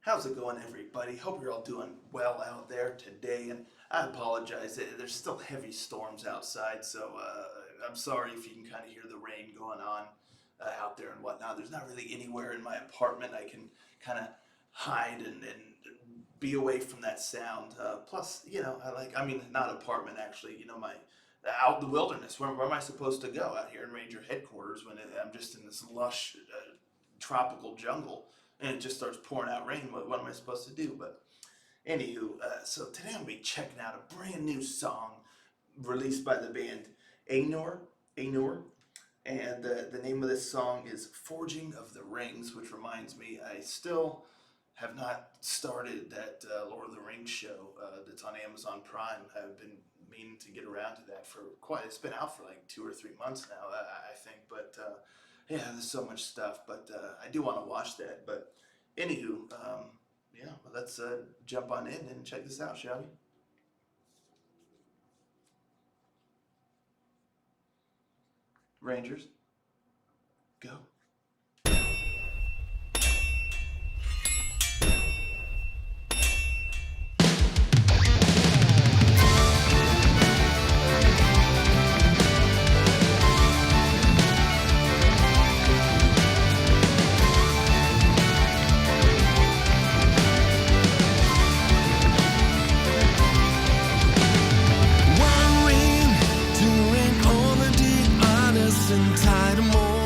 How's it going, everybody? Hope you're all doing well out there today. And I apologize, there's still heavy storms outside, so I'm sorry if you can kind of hear the rain going on out there and whatnot. There's not really anywhere in my apartment I can kind of hide and be away from that sound. Plus, not apartment actually, out in the wilderness. Where am I supposed to go out here in Ranger headquarters when I'm just in this lush tropical jungle and it just starts pouring out rain? What am I supposed to do? But anywho, so today I'm gonna be checking out a brand new song released by the band AINUR, AINUR, and the name of this song is Forging of the Rings, which reminds me, I still have not started that Lord of the Rings show that's on Amazon Prime. I've been meaning to get around to that for it's been out for like 2 or 3 months now, I think, but yeah, there's so much stuff, but I do want to watch that. But anywho, yeah, well, let's jump on in and check this out, shall we? Rangers, go. And tie them all.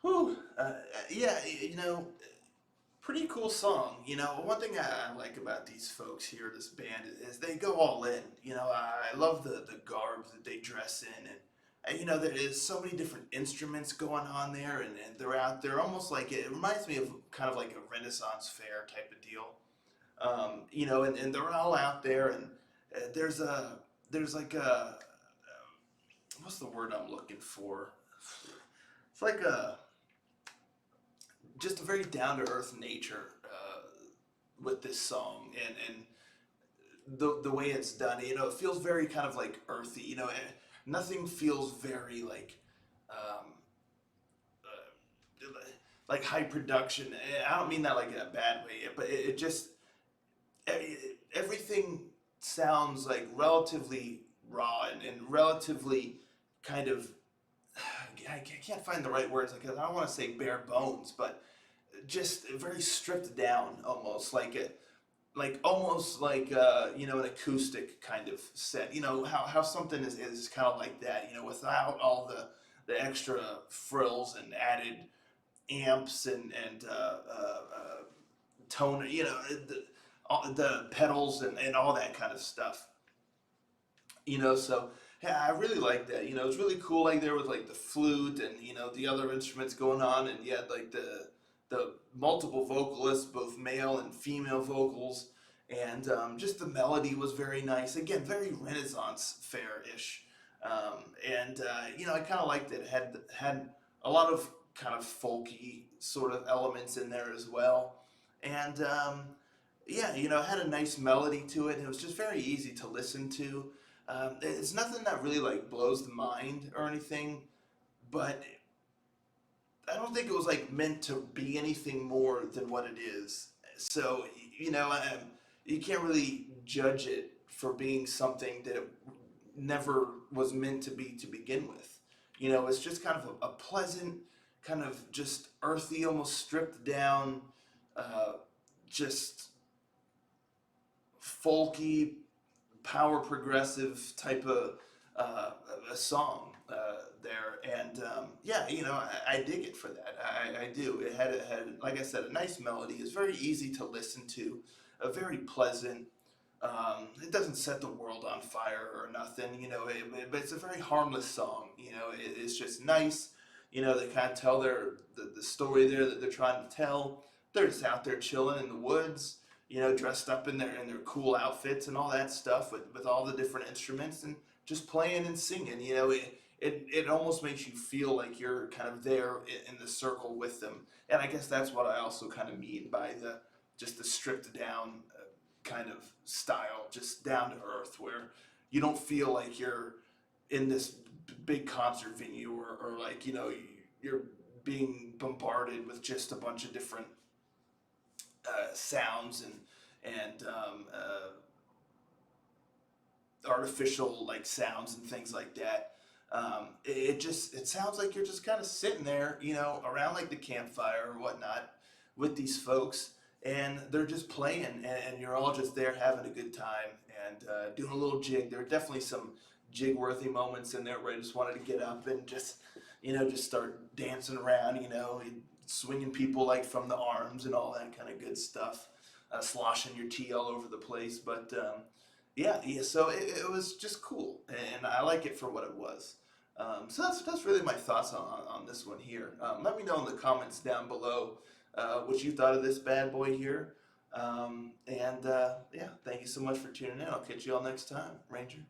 Whew. Yeah, pretty cool song. One thing I like about these folks here, this band, is they go all in. I love the garb that they dress in, and there is so many different instruments going on there, and they're out there almost like it reminds me of kind of like a Renaissance fair type of deal. And they're all out there, and there's like a what's the word I'm looking for? It's like a just a very down to earth nature with this song, and the way it's done. It feels very kind of like earthy. Nothing feels very um, like high production. I don't mean that like in a bad way, but it just everything sounds like relatively raw and relatively kind of I can't find the right words. Like I don't want to say bare bones, but just very stripped down, almost like almost like an acoustic kind of set. How something is kind of like that. Without all the extra frills and added amps and tone. The pedals and all that kind of stuff. So yeah, I really like that. It's really cool, like there with like the flute and the other instruments going on, and you had like the multiple vocalists, both male and female vocals, and just the melody was very nice. Again, very Renaissance fair-ish, and I kind of liked it. It had a lot of kind of folky sort of elements in there as well, and yeah, it had a nice melody to it, and it was just very easy to listen to. It's nothing that really like blows the mind or anything, but I don't think it was like meant to be anything more than what it is. So you can't really judge it for being something that it never was meant to be to begin with. It's just kind of a pleasant, kind of just earthy, almost stripped down, uh, just folky, power progressive type of uh, a song there, and yeah, I dig it for that. I do. It had, like I said, a nice melody. It's very easy to listen to, a very pleasant. It doesn't set the world on fire or nothing, but it's a very harmless song. It's just nice. They kind of tell the story there that they're trying to tell. They're just out there chilling in the woods, dressed up in their cool outfits and all that stuff with all the different instruments and just playing and singing. It almost makes you feel like you're kind of there in the circle with them. And I guess that's what I also kind of mean by the stripped down kind of style, just down to earth, where you don't feel like you're in this big concert venue or like, you're being bombarded with just a bunch of different sounds and artificial like sounds and things like that. It sounds like you're just kind of sitting there, around like the campfire or whatnot with these folks, and they're just playing, and you're all just there having a good time and doing a little jig. There are definitely some jig-worthy moments in there where I just wanted to get up and just start dancing around, swinging people like from the arms and all that kind of good stuff, sloshing your tea all over the place. But yeah. So it was just cool, and I like it for what it was. So that's really my thoughts on this one here. Let me know in the comments down below what you thought of this bad boy here. And yeah, thank you so much for tuning in. I'll catch you all next time, Ranger.